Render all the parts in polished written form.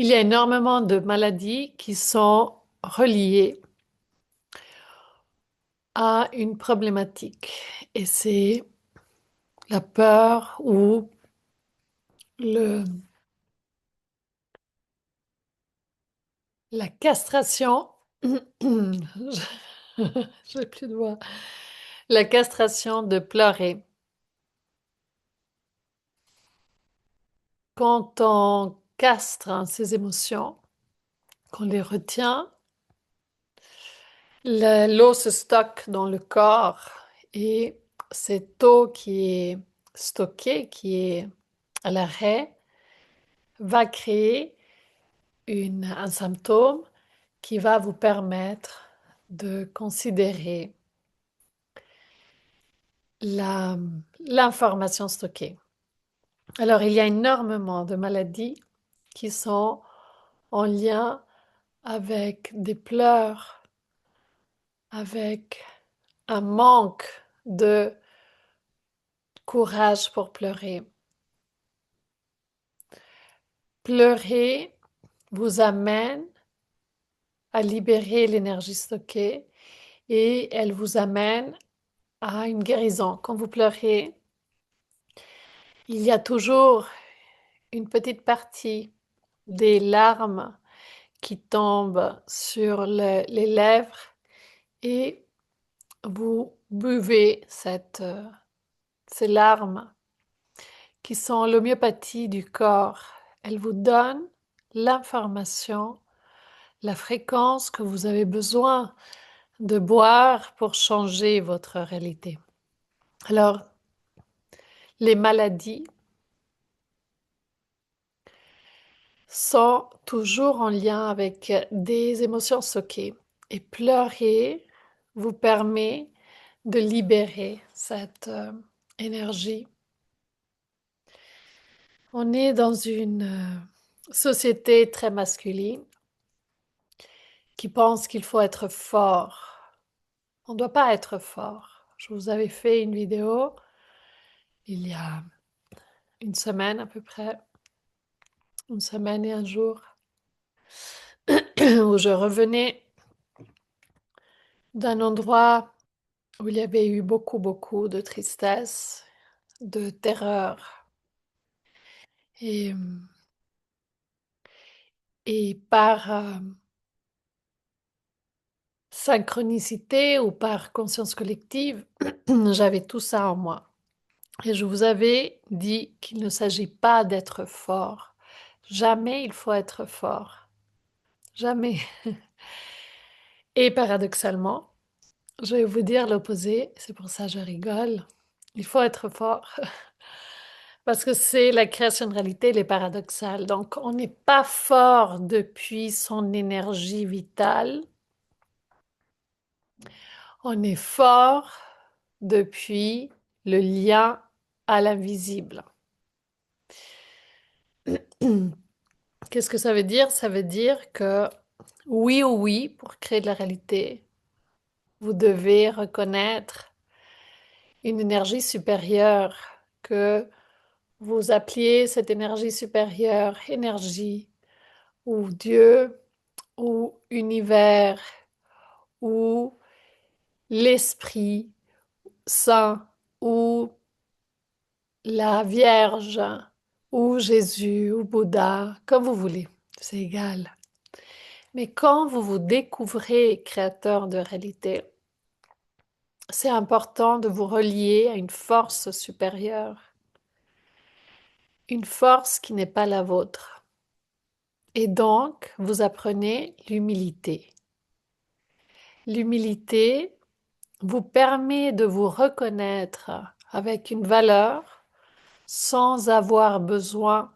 Il y a énormément de maladies qui sont reliées à une problématique et c'est la peur ou le, la castration. J'ai plus de voix. La castration de pleurer. Quand on castre ses émotions, qu'on les retient, l'eau se stocke dans le corps et cette eau qui est stockée, qui est à l'arrêt, va créer un symptôme qui va vous permettre de considérer la- l'information stockée. Alors, il y a énormément de maladies qui sont en lien avec des pleurs, avec un manque de courage pour pleurer. Pleurer vous amène à libérer l'énergie stockée et elle vous amène à une guérison. Quand vous pleurez, il y a toujours une petite partie des larmes qui tombent sur les lèvres et vous buvez ces larmes qui sont l'homéopathie du corps. Elles vous donnent l'information, la fréquence que vous avez besoin de boire pour changer votre réalité. Alors, les maladies sont toujours en lien avec des émotions stockées. Et pleurer vous permet de libérer cette énergie. On est dans une société très masculine qui pense qu'il faut être fort. On ne doit pas être fort. Je vous avais fait une vidéo il y a une semaine à peu près, une semaine et un jour, où je revenais d'un endroit où il y avait eu beaucoup, beaucoup de tristesse, de terreur. Et, et par synchronicité ou par conscience collective, j'avais tout ça en moi. Et je vous avais dit qu'il ne s'agit pas d'être fort. Jamais il faut être fort. Jamais. Et paradoxalement, je vais vous dire l'opposé, c'est pour ça que je rigole. Il faut être fort. Parce que c'est la création de réalité, elle est paradoxale. Donc, on n'est pas fort depuis son énergie vitale. On est fort depuis le lien à l'invisible. Qu'est-ce que ça veut dire? Ça veut dire que oui ou oui, pour créer de la réalité, vous devez reconnaître une énergie supérieure, que vous appeliez cette énergie supérieure énergie, ou Dieu, ou univers, ou l'Esprit Saint, ou la Vierge, ou Jésus, ou Bouddha, comme vous voulez, c'est égal. Mais quand vous vous découvrez créateur de réalité, c'est important de vous relier à une force supérieure, une force qui n'est pas la vôtre. Et donc, vous apprenez l'humilité. L'humilité vous permet de vous reconnaître avec une valeur sans avoir besoin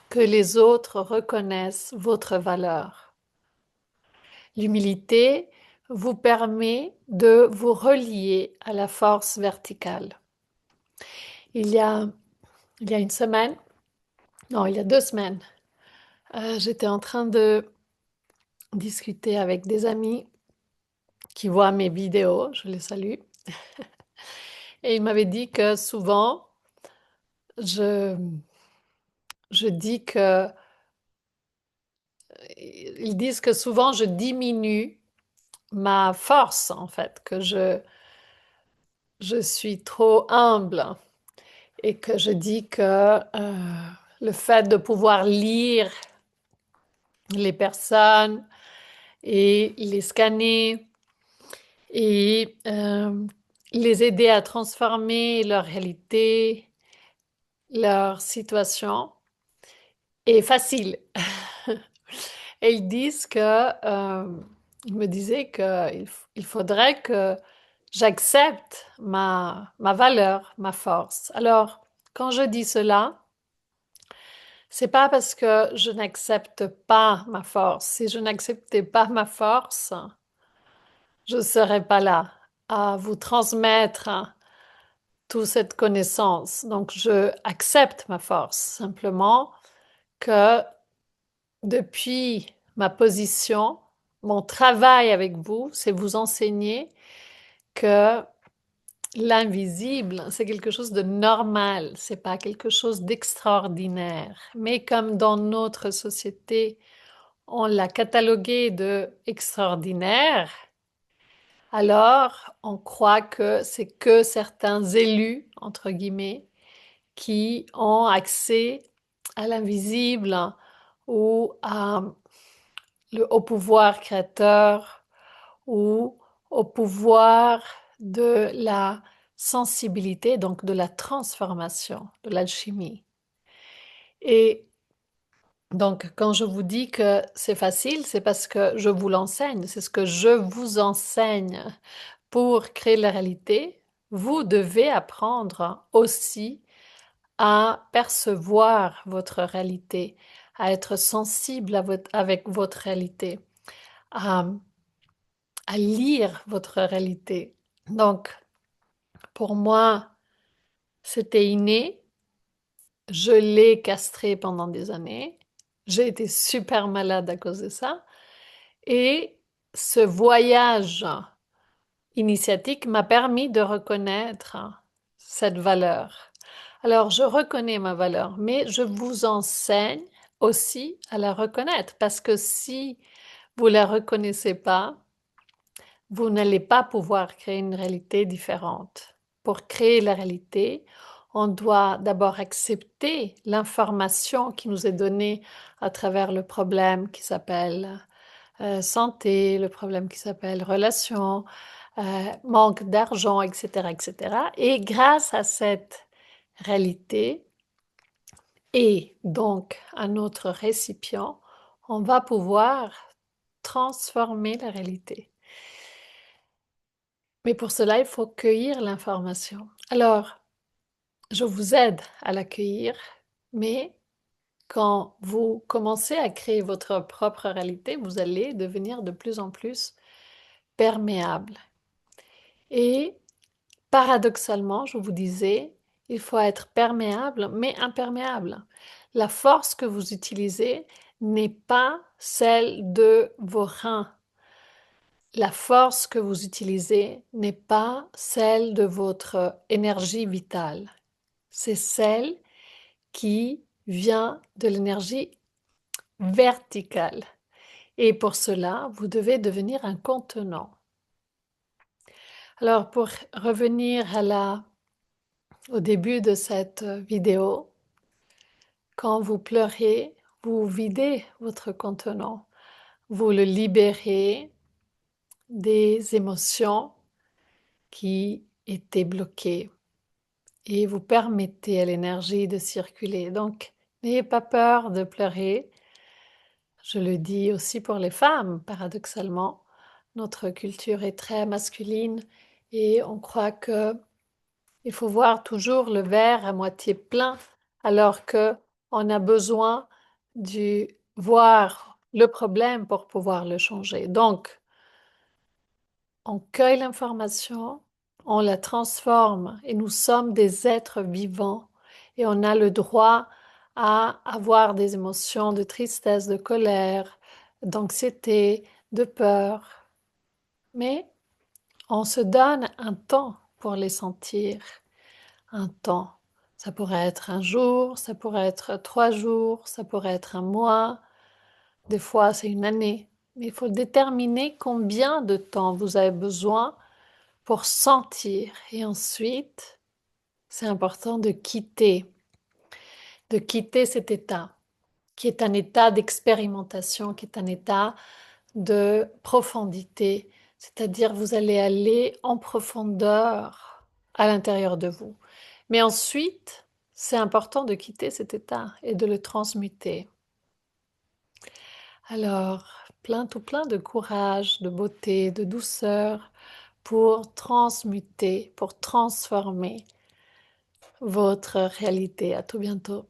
que les autres reconnaissent votre valeur. L'humilité vous permet de vous relier à la force verticale. Il y a, il y a une semaine, non, il y a 2 semaines, j'étais en train de discuter avec des amis qui voient mes vidéos, je les salue, et ils m'avaient dit que souvent, je, je dis que ils disent que souvent je diminue ma force, en fait, que je suis trop humble et que je dis que le fait de pouvoir lire les personnes et les scanner et les aider à transformer leur réalité, leur situation est facile. Et ils disent que, ils me disaient qu'il faudrait que j'accepte ma valeur, ma force. Alors, quand je dis cela, c'est pas parce que je n'accepte pas ma force. Si je n'acceptais pas ma force, je ne serais pas là à vous transmettre toute cette connaissance. Donc, je accepte ma force. Simplement que depuis ma position, mon travail avec vous, c'est vous enseigner que l'invisible, c'est quelque chose de normal, c'est pas quelque chose d'extraordinaire. Mais comme dans notre société, on l'a catalogué de extraordinaire, alors on croit que c'est que certains élus, entre guillemets, qui ont accès à l'invisible ou au pouvoir créateur ou au pouvoir de la sensibilité, donc de la transformation, de l'alchimie. Et donc, quand je vous dis que c'est facile, c'est parce que je vous l'enseigne, c'est ce que je vous enseigne pour créer la réalité. Vous devez apprendre aussi à percevoir votre réalité, à être sensible avec votre réalité, à, à lire votre réalité. Donc, pour moi, c'était inné. Je l'ai castré pendant des années. J'ai été super malade à cause de ça. Et ce voyage initiatique m'a permis de reconnaître cette valeur. Alors, je reconnais ma valeur, mais je vous enseigne aussi à la reconnaître parce que si vous ne la reconnaissez pas, vous n'allez pas pouvoir créer une réalité différente. Pour créer la réalité, on doit d'abord accepter l'information qui nous est donnée à travers le problème qui s'appelle santé, le problème qui s'appelle relation, manque d'argent, etc., etc. Et grâce à cette réalité et donc à notre récipient, on va pouvoir transformer la réalité. Mais pour cela, il faut cueillir l'information. Alors, je vous aide à l'accueillir, mais quand vous commencez à créer votre propre réalité, vous allez devenir de plus en plus perméable. Et paradoxalement, je vous disais, il faut être perméable, mais imperméable. La force que vous utilisez n'est pas celle de vos reins. La force que vous utilisez n'est pas celle de votre énergie vitale. C'est celle qui vient de l'énergie verticale. Et pour cela, vous devez devenir un contenant. Alors, pour revenir au début de cette vidéo, quand vous pleurez, vous videz votre contenant. Vous le libérez des émotions qui étaient bloquées et vous permettez à l'énergie de circuler. Donc, n'ayez pas peur de pleurer. Je le dis aussi pour les femmes, paradoxalement. Notre culture est très masculine et on croit que il faut voir toujours le verre à moitié plein, alors que on a besoin de voir le problème pour pouvoir le changer. Donc, on cueille l'information, on la transforme et nous sommes des êtres vivants et on a le droit à avoir des émotions de tristesse, de colère, d'anxiété, de peur. Mais on se donne un temps pour les sentir, un temps. Ça pourrait être un jour, ça pourrait être 3 jours, ça pourrait être un mois. Des fois, c'est une année. Mais il faut déterminer combien de temps vous avez besoin pour sentir. Et ensuite, c'est important de quitter cet état, qui est un état d'expérimentation, qui est un état de profondité. C'est-à-dire, vous allez aller en profondeur à l'intérieur de vous. Mais ensuite, c'est important de quitter cet état et de le transmuter. Alors, tout plein de courage, de beauté, de douceur pour transmuter, pour transformer votre réalité. À tout bientôt.